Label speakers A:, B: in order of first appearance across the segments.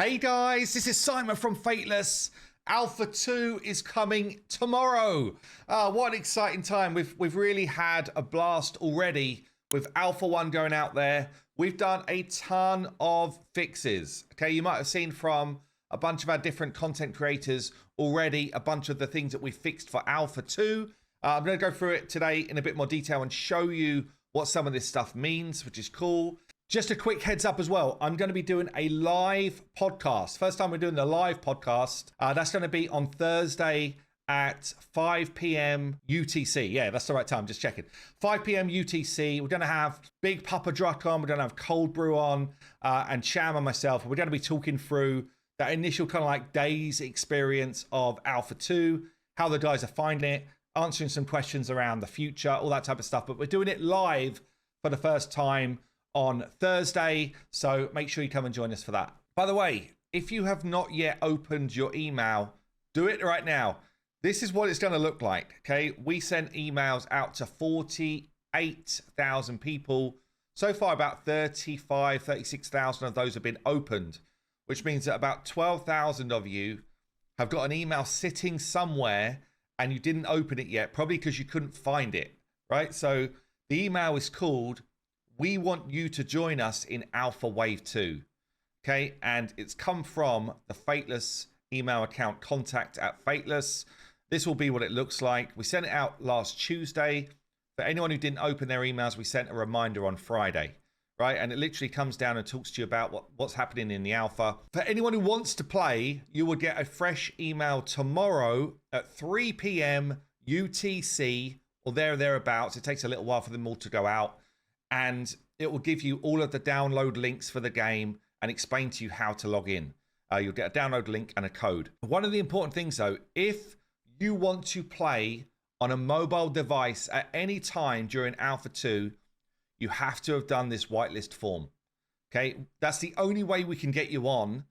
A: Hey guys, this is Simon from Fateless. Alpha 2 is coming tomorrow. What an exciting time. We've really had a blast already with Alpha 1 going out there. We've done a ton of fixes. Okay, you might have seen from a bunch of our different content creators already a bunch of the things that we fixed for Alpha 2. I'm going to go through it today in a bit more detail and show you what some of this stuff means, which is cool. Just a quick heads up as well, I'm going to be doing a live podcast. First time we're doing the live podcast. That's going to be on Thursday at 5 p.m. UTC. Yeah, that's the right time, just checking. 5 p.m. UTC. We're going to have Big Papa Druck on. We're going to have Cold Brew on and Sham and myself. We're going to be talking through that initial kind of like days experience of Alpha 2, how the guys are finding it, answering some questions around the future, all that type of stuff. But we're doing it live for the first time on Thursday, so make sure you come and join us for that. By the way, if you have not yet opened your email, do it right now. This is what it's going to look like, okay? We sent emails out to 48,000 people. So far, about 36,000 of those have been opened, which means that about 12,000 of you have got an email sitting somewhere and you didn't open it yet, probably because you couldn't find it, right? So the email is called "We want you to join us in Alpha Wave 2." Okay, and it's come from the Fateless email account, contact@Fateless. This will be what it looks like. We sent it out last Tuesday. For anyone who didn't open their emails, we sent a reminder on Friday, right? And it literally comes down and talks to you about what's happening in the alpha. For anyone who wants to play, you will get a fresh email tomorrow at 3 p.m. UTC or thereabouts. It takes a little while for them all to go out. And it will give you all of the download links for the game and explain to you how to log in. You'll get a download link and a code. One of the important things though, if you want to play on a mobile device at any time during Alpha 2, you have to have done this whitelist form. Okay, that's the only way we can get you on.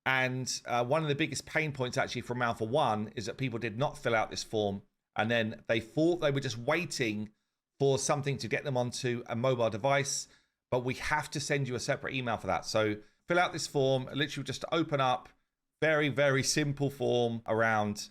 A: And one of the biggest pain points actually from Alpha 1 is that people did not fill out this form. And then they thought they were just waiting for something to get them onto a mobile device, but we have to send you a separate email for that. So fill out this form, literally just to open up, very, very simple form around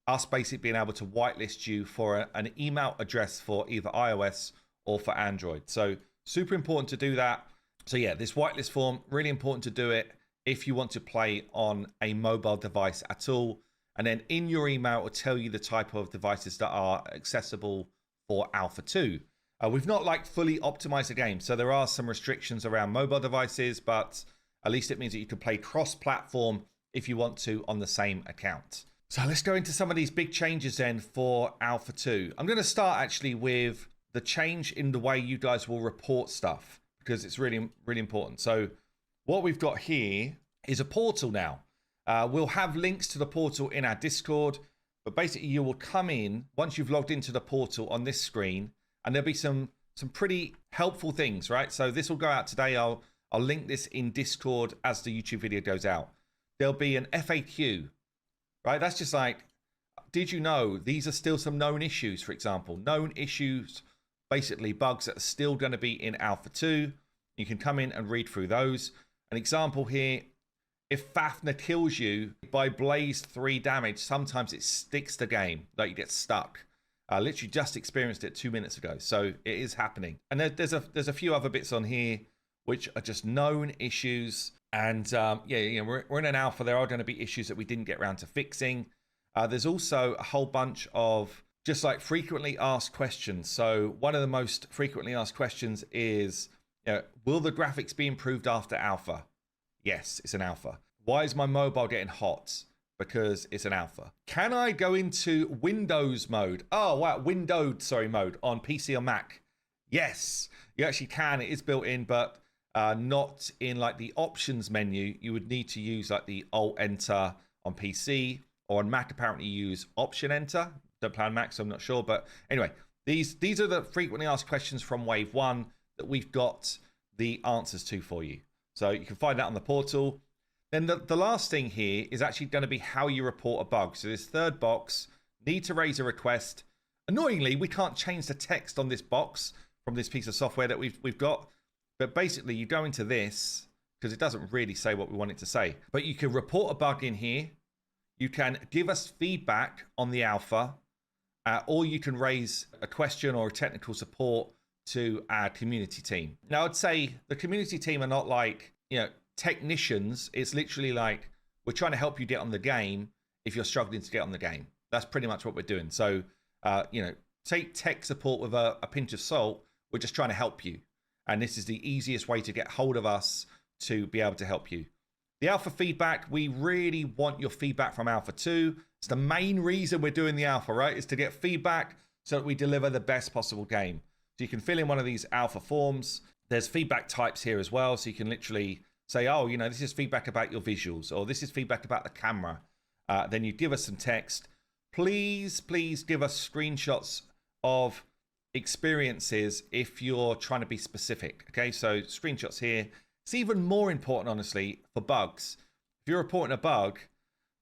A: us basically being able to whitelist you for an email address for either iOS or for Android. So super important to do that. So yeah, this whitelist form, really important to do it if you want to play on a mobile device at all. And then in your email, it will tell you the type of devices that are accessible for Alpha 2. We've not like fully optimized the game, so there are some restrictions around mobile devices, but at least it means that you can play cross-platform if you want to on the same account. So let's go into some of these big changes then for Alpha 2. I'm going to start actually with the change in the way you guys will report stuff, because it's really, really important. So what we've got here is a portal now. We'll have links to the portal in our Discord. But basically, you will come in once you've logged into the portal on this screen, and there'll be some pretty helpful things, right? So this will go out today. I'll link this in Discord as the YouTube video goes out. There'll be an FAQ, right? That's just like, did you know these are still some known issues, for example? Known issues, basically bugs that are still going to be in Alpha 2. You can come in and read through those. An example here, if Fafnir kills you by Blaze 3 damage, sometimes it sticks the game, like you get stuck. Literally just experienced it 2 minutes ago, so it is happening. And there's a few other bits on here which are just known issues. And we're in an alpha. There are going to be issues that we didn't get around to fixing. There's also a whole bunch of just like frequently asked questions. So one of the most frequently asked questions is, will the graphics be improved after alpha? Yes, it's an alpha. Why is my mobile getting hot? Because it's an alpha. Can I go into Windows mode? Oh, wow, windowed, mode on PC or Mac? Yes, you actually can. It is built in, but not in like the options menu. You would need to use like the Alt-Enter on PC, or on Mac, apparently you use Option-Enter. Don't play on Mac, so I'm not sure. But anyway, these are the frequently asked questions from Wave 1 that we've got the answers to for you. So you can find that on the portal. Then the last thing here is actually going to be how you report a bug. So this third box, need to raise a request. Annoyingly, we can't change the text on this box from this piece of software that we've got. But basically, you go into this because it doesn't really say what we want it to say. But you can report a bug in here. You can give us feedback on the alpha, or you can raise a question or a technical support to our community team. Now, I'd say the community team are not like, technicians. It's literally like, we're trying to help you get on the game if you're struggling to get on the game. That's pretty much what we're doing. So, take tech support with a pinch of salt. We're just trying to help you. And this is the easiest way to get hold of us to be able to help you. The alpha feedback, we really want your feedback from alpha 2. It's the main reason we're doing the alpha, right? Is to get feedback so that we deliver the best possible game. So you can fill in one of these alpha forms. There's feedback types here as well. So you can literally say, oh, this is feedback about your visuals, or this is feedback about the camera. Then you give us some text. Please give us screenshots of experiences if you're trying to be specific. Okay, so screenshots here. It's even more important, honestly, for bugs. If you're reporting a bug,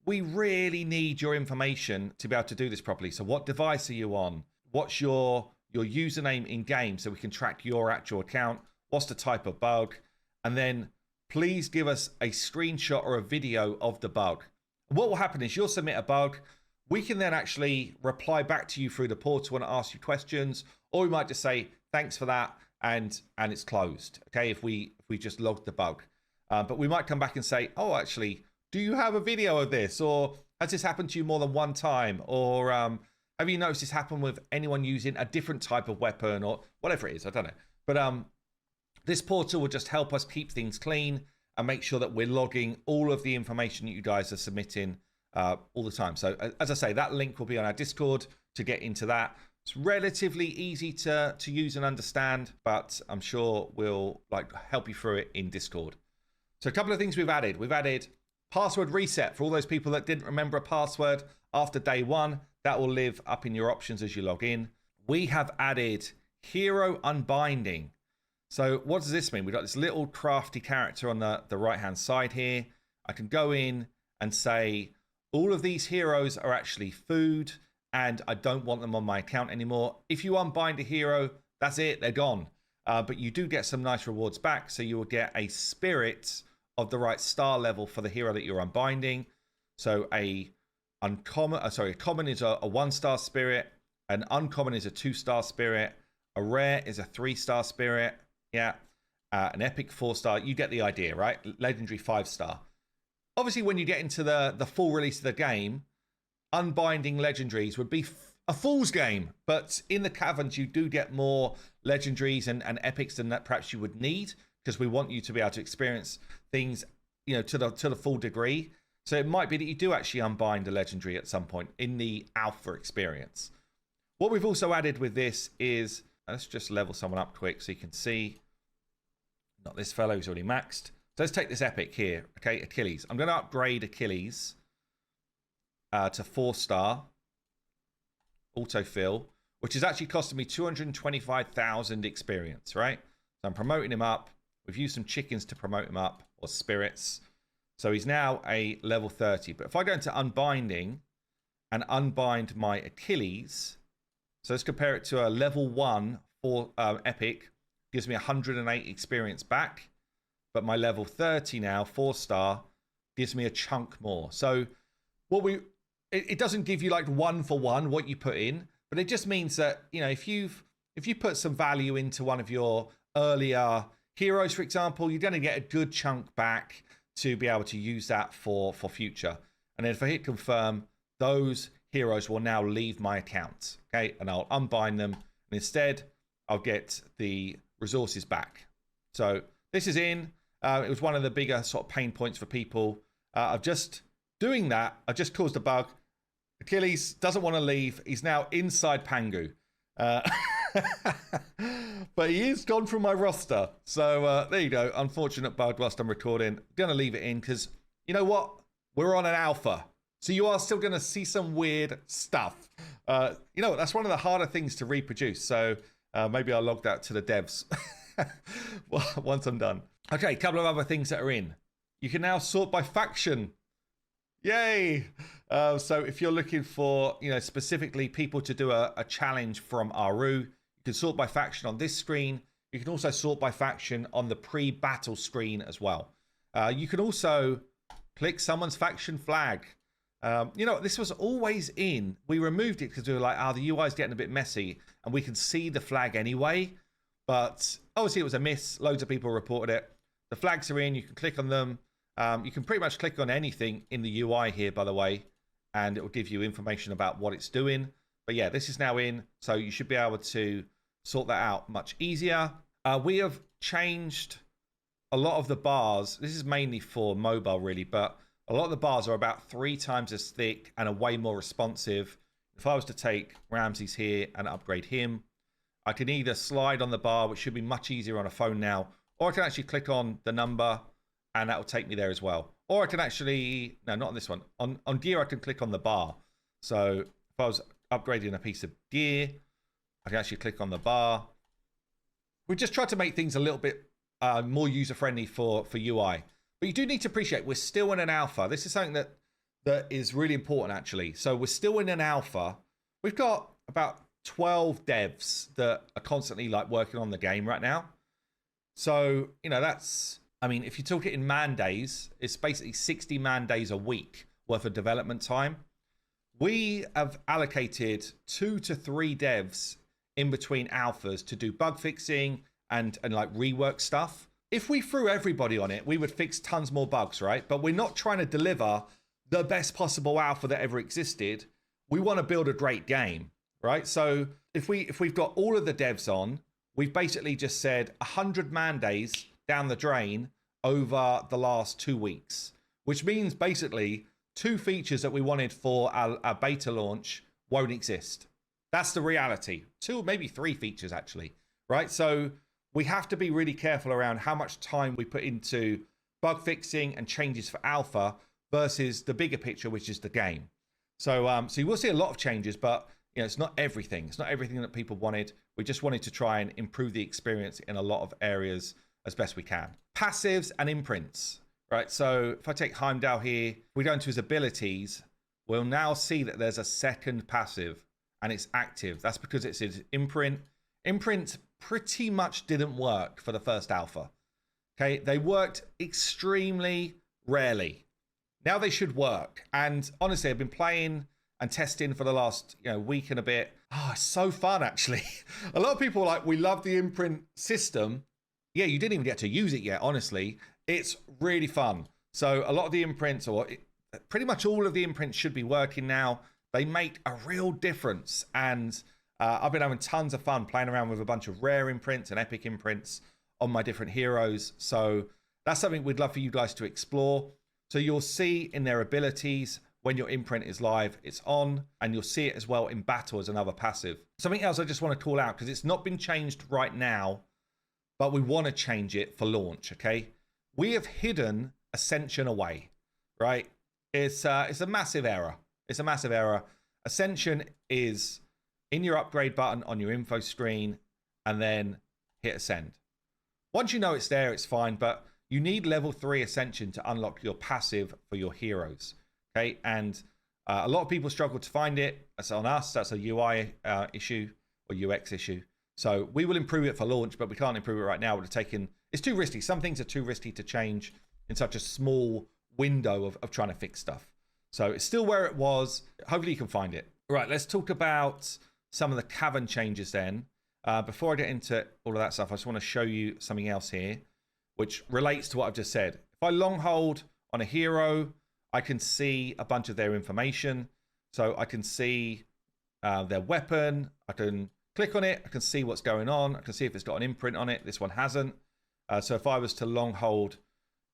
A: we really need your information to be able to do this properly. So what device are you on? What's your username in game so we can track your actual account? What's the type of bug? And then please give us a screenshot or a video of the bug. What will happen is you'll submit a bug. We can then actually reply back to you through the portal and ask you questions, or we might just say, thanks for that, and it's closed, okay, if we just logged the bug. But we might come back and say, oh, actually, do you have a video of this? Or has this happened to you more than one time? Or have you noticed this happen with anyone using a different type of weapon, or whatever it is? I don't know. But this portal will just help us keep things clean and make sure that we're logging all of the information that you guys are submitting all the time. So as I say, that link will be on our Discord to get into that. It's relatively easy to use and understand, but I'm sure we'll help you through it in Discord. So a couple of things we've added. We've added password reset for all those people that didn't remember a password after day 1. That will live up in your options as you log in. We have added hero unbinding. So what does this mean? We've got this little crafty character on the right-hand side here. I can go in and say, all of these heroes are actually food, and I don't want them on my account anymore. If you unbind a hero, that's it, they're gone. But you do get some nice rewards back. So you will get a spirit of the right star level for the hero that you're unbinding. So a common is a 1-star spirit. An uncommon is a 2-star spirit. A rare is a 3-star spirit. Yeah. An epic 4-star. You get the idea, right? Legendary 5-star. Obviously, when you get into the full release of the game, unbinding legendaries would be a fool's game. But in the Caverns, you do get more legendaries and epics than that perhaps you would need, because we want you to be able to experience things, to the full degree. So it might be that you do actually unbind a legendary at some point in the alpha experience. What we've also added with this is, let's just level someone up quick so you can see. Not this fellow who's already maxed. So let's take this epic here. Okay, Achilles. I'm going to upgrade Achilles to 4-star autofill, which is actually costing me 225,000 experience, right? So I'm promoting him up. We've used some chickens to promote him up, or spirits. So he's now a level 30. But if I go into unbinding and unbind my Achilles, so let's compare it to a level 1 for epic, gives me 108 experience back. But my level 30 now, 4-star, gives me a chunk more. So it doesn't give you like 1-for-1 what you put in, but it just means that, if you put some value into one of your earlier heroes, for example, you're going to get a good chunk back to be able to use that for future. And then if I hit confirm, those heroes will now leave my account. Okay, and I'll unbind them, and instead I'll get the resources back. So this is in. It was one of the bigger sort of pain points for people. I've just doing that. I just caused a bug. Achilles doesn't want to leave. He's now inside Pangu. But he is gone from my roster. So there you go. Unfortunate bug whilst I'm recording. Going to leave it in because you know what? We're on an alpha. So you are still going to see some weird stuff. That's one of the harder things to reproduce. So maybe I'll log that to the devs once I'm done. Okay, a couple of other things that are in. You can now sort by faction. Yay! So if you're looking for, specifically people to do a challenge from Aru, you can sort by faction on this screen. You can also sort by faction on the pre-battle screen as well. You can also click someone's faction flag. You know, this was always in. We removed it because we were like, the UI is getting a bit messy and we can see the flag anyway. But obviously it was a miss. Loads of people reported it. The flags are in. You can click on them. You can pretty much click on anything in the UI here, by the way, and it will give you information about what it's doing. But yeah, this is now in, so you should be able to sort that out much easier. We have changed a lot of the bars. This is mainly for mobile, really, but a lot of the bars are about 3 times as thick and are way more responsive. If I was to take Ramses here and upgrade him, I can either slide on the bar, which should be much easier on a phone now, or I can actually click on the number and that will take me there as well. Or I can actually, no, not on this one. On gear, I can click on the bar. So if I was upgrading a piece of gear, I can actually click on the bar. We just tried to make things a little bit more user-friendly for UI. But you do need to appreciate we're still in an alpha. This is something that is really important, actually. So we're still in an alpha. We've got about 12 devs that are constantly like working on the game right now. So, you know, that's, I mean, if you talk it in man days, it's basically 60 man days a week worth of development time. We have allocated 2 to 3 devs in between alphas to do bug fixing and like rework stuff. If we threw everybody on it, we would fix tons more bugs, right? But we're not trying to deliver the best possible alpha that ever existed. We want to build a great game, right? So if we've got all of the devs on, we've basically just said 100 man days down the drain over the last 2 weeks, which means basically 2 features that we wanted for our beta launch won't exist. That's the reality. 2, maybe 3 features actually, right? So we have to be really careful around how much time we put into bug fixing and changes for alpha versus the bigger picture, which is the game. So you will see a lot of changes, but you know, it's not everything. It's not everything that people wanted. We just wanted to try and improve the experience in a lot of areas as best we can. Passives and imprints, right? So if I take Heimdall here, we go into his abilities, we'll now see that there's a second passive and it's active. That's because it's his imprint. Imprint pretty much didn't work for the first alpha. Okay, they worked extremely rarely. Now they should work. And honestly, I've been playing and testing for the last week and a bit. Oh, it's so fun, actually. A lot of people are like, we love the imprint system. Yeah, you didn't even get to use it yet, honestly. It's really fun. So a lot of the imprints, pretty much all of the imprints should be working now. They make a real difference. And I've been having tons of fun playing around with a bunch of rare imprints and epic imprints on my different heroes. So that's something we'd love for you guys to explore. So you'll see in their abilities, when your imprint is live, it's on, and you'll see it as well in battle as another passive. Something else I just want to call out, because it's not been changed right now, but we want to change it for launch, okay? We have hidden Ascension away, right? It's a massive error. It's a massive error. Ascension is in your upgrade button on your info screen, and then hit Ascend. Once you know it's there, it's fine, but you need level 3 Ascension to unlock your passive for your heroes. Okay, and a lot of people struggle to find it. That's on us. That's a UI issue or UX issue. So we will improve it for launch, but we can't improve it right now. It's too risky. Some things are too risky to change in such a small window of trying to fix stuff. So it's still where it was. Hopefully you can find it. All right, let's talk about some of the cavern changes then. Before I get into all of that stuff, I just want to show you something else here, which relates to what I've just said. If I long hold on a hero, I can see a bunch of their information. So I can see their weapon. I can click on it. I can see what's going on. I can see if it's got an imprint on it. This one hasn't. So if I was to long hold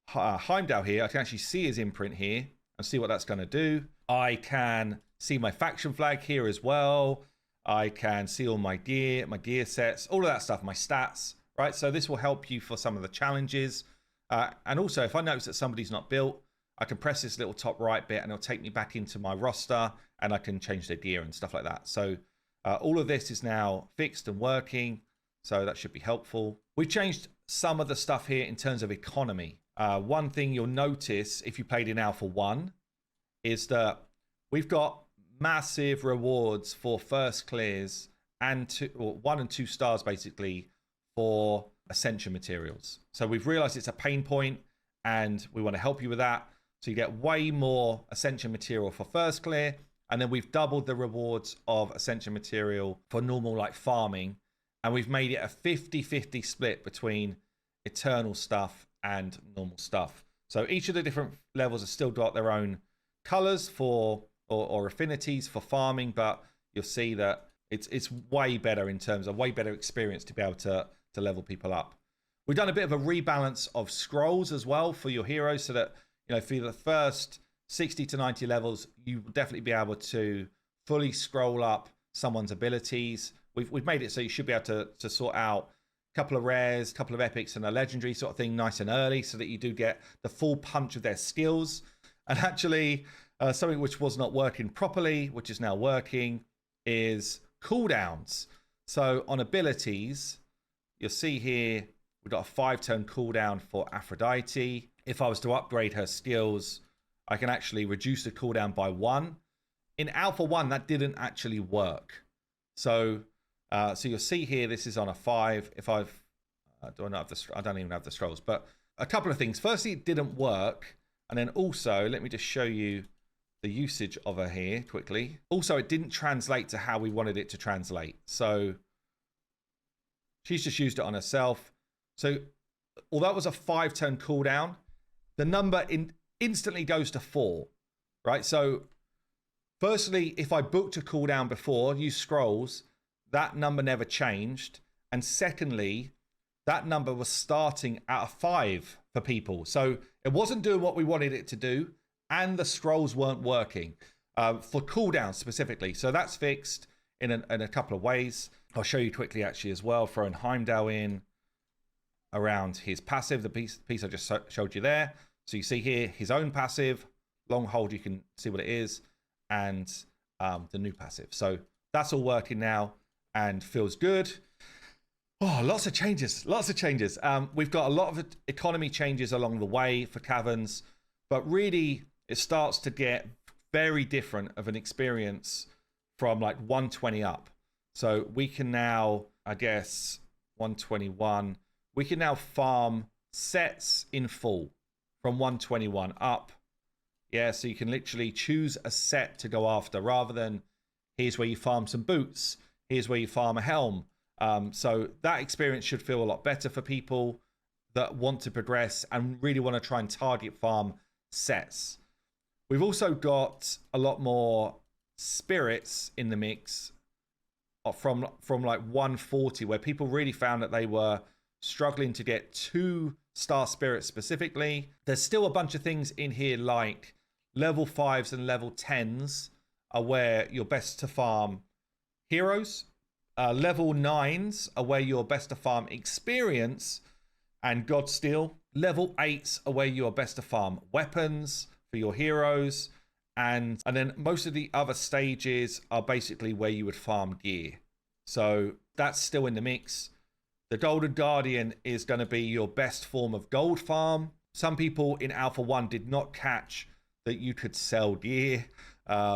A: Heimdall here, I can actually see his imprint here and see what that's going to do. I can see my faction flag here as well. I can see all my gear sets, all of that stuff, my stats, right? So this will help you for some of the challenges. And also, if I notice that somebody's not built, I can press this little top right bit and it'll take me back into my roster and I can change their gear and stuff like that. So all of this is now fixed and working. So that should be helpful. We've changed some of the stuff here in terms of economy. One thing you'll notice if you played in Alpha 1 is that we've got massive rewards for first clears and 1 and 2 stars basically for Ascension materials. So we've realized it's a pain point and we want to help you with that. So you get way more Ascension material for first clear, and then we've doubled the rewards of Ascension material for normal like farming, and we've made it a 50-50 split between eternal stuff and normal stuff. So each of the different levels have still got their own colors for or affinities for farming, but you'll see that it's way better in terms of way better experience to be able to level people up. We've done a bit of a rebalance of scrolls as well for your heroes, so that, you know, for the first 60 to 90 levels, you will definitely be able to fully scroll up someone's abilities. We've made it so you should be able to sort out a couple of rares, a couple of epics, and a legendary sort of thing nice and early, so that you do get the full punch of their skills. And actually, something which was not working properly, which is now working, is cooldowns. So on abilities, you'll see here, we've got a 5-turn cooldown for Aphrodite. If I was to upgrade her skills, I can actually reduce the cooldown by 1. In Alpha 1, that didn't actually work. So you'll see here, this is on a 5. If I don't even have the scrolls, but a couple of things. Firstly, it didn't work. And then also, let me just show you the usage of her here quickly. Also, it didn't translate to how we wanted it to translate. So she's just used it on herself. So although it was a 5-turn cooldown, the number instantly goes to 4, right? So firstly, if I booked a cooldown before, used scrolls, that number never changed. And secondly, that number was starting at a 5 for people. So it wasn't doing what we wanted it to do, and the scrolls weren't working for cooldowns specifically. So that's fixed in a couple of ways. I'll show you quickly actually as well, throwing Heimdall in around his passive, the piece I just showed you there. So you see here his own passive, long hold, you can see what it is, and the new passive. So that's all working now and feels good. Oh, lots of changes, lots of changes. We've got a lot of economy changes along the way for Caverns, but really it starts to get very different of an experience from like 120 up. So we can now, I guess, 121, we can now farm sets in full from 121 up. Yeah, so you can literally choose a set to go after, rather than here's where you farm some boots, here's where you farm a helm. So that experience should feel a lot better for people that want to progress and really want to try and target farm sets. We've also got a lot more spirits in the mix from like 140, where people really found that they were struggling to get 2-star spirits specifically. There's still a bunch of things in here like level 5s and level 10s are where you're best to farm heroes. Level 9s are where you're best to farm experience and Godsteel. Level 8s are where you're best to farm weapons for your heroes. And then most of the other stages are basically where you would farm gear. So that's still in the mix. The Golden Guardian is going to be your best form of gold farm. Some people in Alpha 1 did not catch that you could sell gear,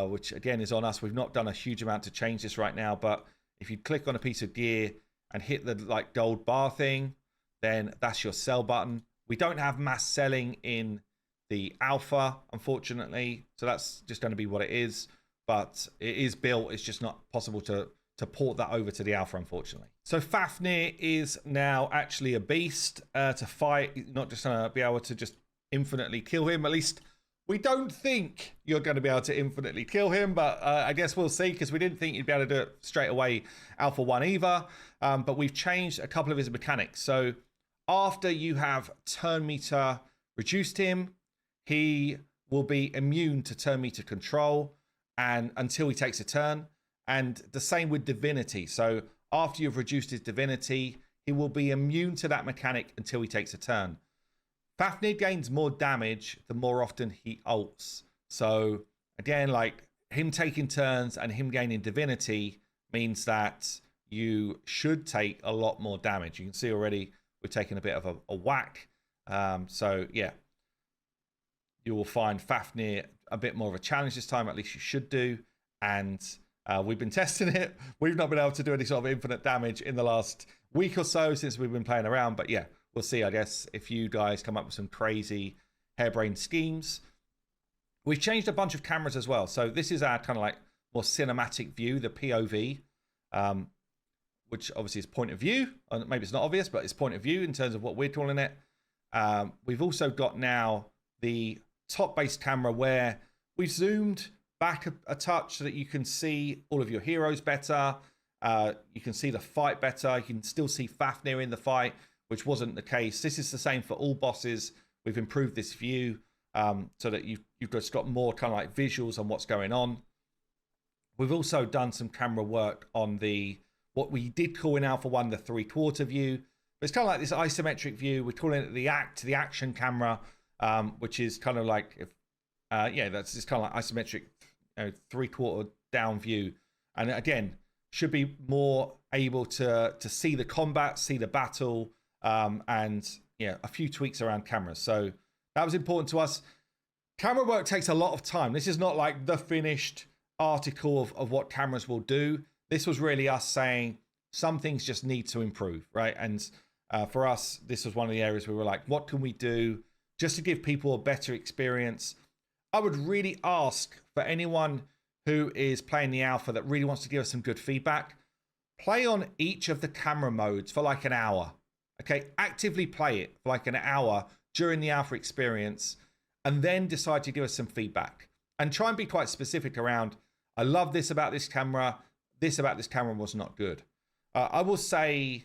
A: which again is on us. We've not done a huge amount to change this right now, but if you click on a piece of gear and hit the like gold bar thing, then that's your sell button. We don't have mass selling in the alpha, unfortunately, so that's just going to be what it is, but it is built. It's just not possible to port that over to the alpha, unfortunately. So Fafnir is now actually a beast to fight. You're not just going to be able to just infinitely kill him. At least we don't think you're going to be able to infinitely kill him, but I guess we'll see, because we didn't think you'd be able to do it straight away Alpha 1 either. But we've changed a couple of his mechanics. So after you have turn meter reduced him, he will be immune to turn meter control and until he takes a turn. And the same with divinity. So after you've reduced his divinity, he will be immune to that mechanic until he takes a turn. Fafnir gains more damage the more often he ults. So again, like him taking turns and him gaining divinity means that you should take a lot more damage. You can see already we're taking a bit of a whack. So yeah, you will find Fafnir a bit more of a challenge this time, at least you should do. And we've been testing it. We've not been able to do any sort of infinite damage in the last week or so since we've been playing around. But yeah, we'll see, I guess, if you guys come up with some crazy harebrained schemes. We've changed a bunch of cameras as well. So this is our kind of like more cinematic view, the POV, which obviously is point of view. Maybe it's not obvious, but it's point of view in terms of what we're calling it. We've also got now the top-based camera where we've zoomed back a touch so that you can see all of your heroes better. You can see the fight better. You can still see Fafnir in the fight, which wasn't the case. This is the same for all bosses. We've improved this view so that you've just got more kind of like visuals on what's going on. We've also done some camera work on what we did call in Alpha 1 the 3/4 view. But it's kind of like this isometric view. We're calling it the action camera, which is kind of like, that's just kind of like isometric 3/4 down view. And again, should be more able to see the combat, see the battle, and a few tweaks around cameras. So that was important to us. Camera work takes a lot of time. This is not like the finished article of what cameras will do. This was really us saying some things just need to improve, right? And for us, this was one of the areas we were like, what can we do just to give people a better experience? I would really ask for anyone who is playing the alpha that really wants to give us some good feedback, play on each of the camera modes for like an hour. Okay, actively play it for like an hour during the alpha experience, and then decide to give us some feedback. And try and be quite specific around, I love this about this camera was not good. I will say,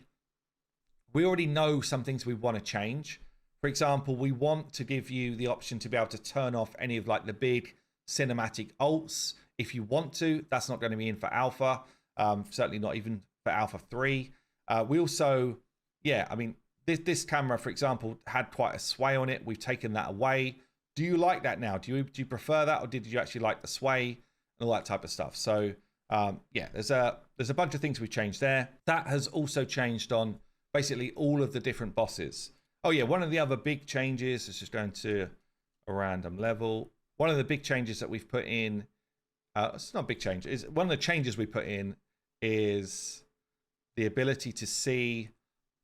A: we already know some things we want to change. For example, we want to give you the option to be able to turn off any of like the big cinematic ults if you want to. That's not going to be in for alpha, certainly not even for alpha 3. We also, this camera, for example, had quite a sway on it. We've taken that away. Do you like that now? Do you prefer that, or did you actually like the sway and all that type of stuff? So there's a bunch of things we've changed there. That has also changed on basically all of the different bosses. Oh yeah, one of the other big changes is just going to a random level. One of the big changes that we've put in, it's not a big change, is one of the changes we put in is the ability to see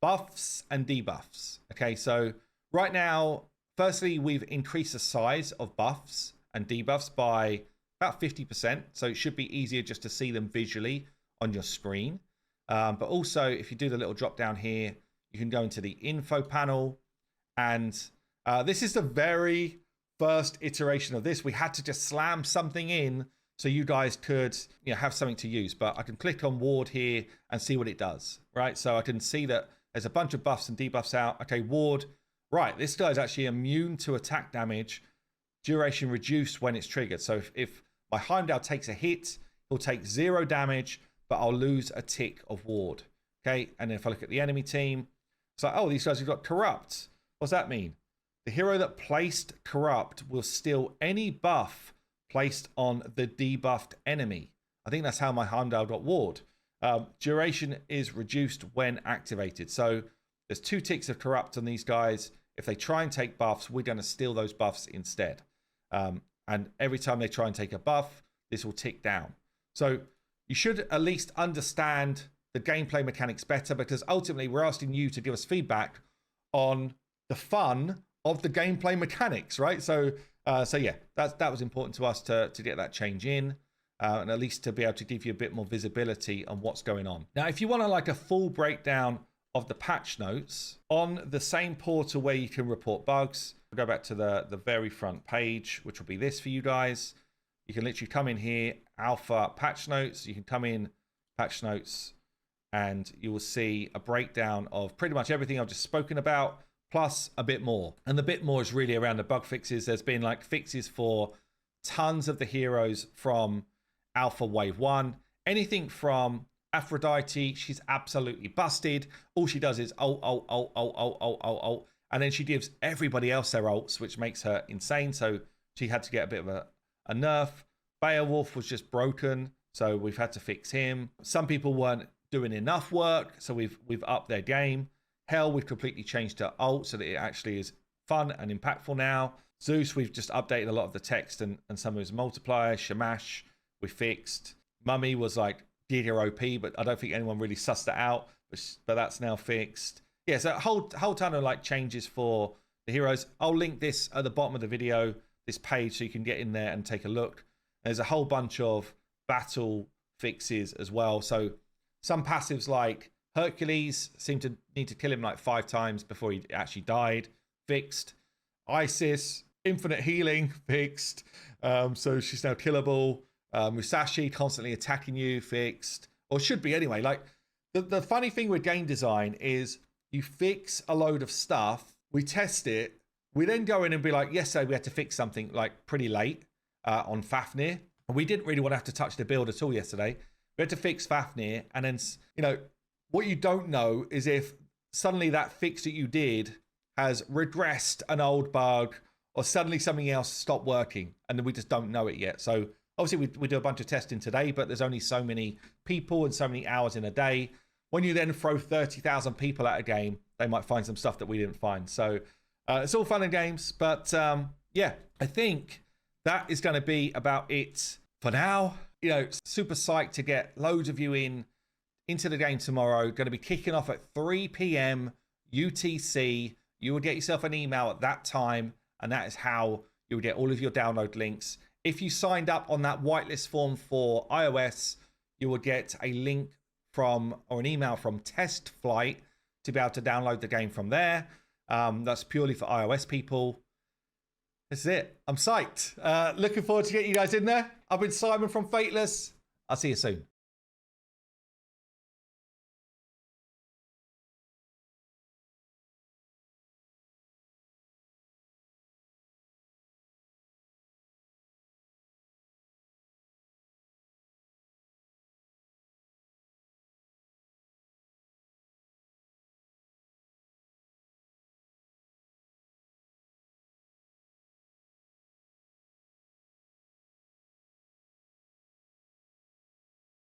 A: buffs and debuffs. Okay, so right now, firstly, we've increased the size of buffs and debuffs by about 50%. So it should be easier just to see them visually on your screen. But also, if you do the little drop down here, you can go into the info panel. And this is the very first iteration of this. We had to just slam something in so you guys could have something to use. But I can click on Ward here and see what it does, right? So I can see that there's a bunch of buffs and debuffs out. Okay, Ward. Right, this guy's actually immune to attack damage. Duration reduced when it's triggered. So if my Heimdall takes a hit, he'll take 0 damage, but I'll lose a tick of ward. Okay, and if I look at the enemy team, it's like, oh, these guys have got Corrupt. What's that mean? The hero that placed Corrupt will steal any buff placed on the debuffed enemy. I think that's how my Heimdall got ward. Duration is reduced when activated. So there's 2 ticks of Corrupt on these guys. If they try and take buffs, we're going to steal those buffs instead. And every time they try and take a buff, this will tick down. So you should at least understand the gameplay mechanics better, because ultimately we're asking you to give us feedback on the fun of the gameplay mechanics, right? So yeah, that was important to us to get that change in, and at least to be able to give you a bit more visibility on what's going on. Now, if you want a full breakdown of the patch notes on the same portal where you can report bugs, we'll go back to the very front page, which will be this for you guys. You can literally come in here, alpha patch notes. You can come in patch notes and you will see a breakdown of pretty much everything I've just spoken about, plus a bit more. And the bit more is really around the bug fixes. There's been fixes for tons of the heroes from alpha wave 1. Anything from Aphrodite, she's absolutely busted. All she does is ult. And then she gives everybody else their ults, which makes her insane. So she had to get a bit of a nerf. Beowulf was just broken, so we've had to fix him. Some people weren't doing enough work, so we've upped their game. Hell, we've completely changed her ult so that it actually is fun and impactful now. Zeus, we've just updated a lot of the text and some of his multipliers. Shamash, we fixed. Mummy was giga OP, but I don't think anyone really sussed it out, but that's now fixed. yeah, so a whole ton of like changes for the heroes. I'll link this at the bottom of the video, this page, so you can get in there and take a look. There's a whole bunch of battle fixes as well. So some passives like Hercules seem to need to kill him like 5 times before he actually died. Fixed. Isis, infinite healing, fixed. So she's now killable. Musashi constantly attacking you, fixed. Or should be anyway. Like the funny thing with game design is you fix a load of stuff, we test it, we then go in and be like, yesterday we had to fix something like pretty late on Fafnir. And we didn't really want to have to touch the build at all yesterday. We had to fix Fafnir, and then, you know, what you don't know is if suddenly that fix that you did has regressed an old bug, or suddenly something else stopped working, and then we just don't know it yet. So obviously we do a bunch of testing today, but there's only so many people and so many hours in a day. When you then throw 30,000 people at a game, they might find some stuff that we didn't find. So it's all fun and games, but yeah, I think that is going to be about it for now. You know, super psyched to get loads of you into the game tomorrow. Going to be kicking off at 3 p.m. UTC. You will get yourself an email at that time, and that is how you will get all of your download links. If you signed up on that whitelist form for iOS, you will get a link from, or an email from Test Flight to be able to download the game from there. That's purely for iOS people. This is it. I'm psyched. Looking forward to getting you guys in there. I've been Simon from Fateless. I'll see you soon.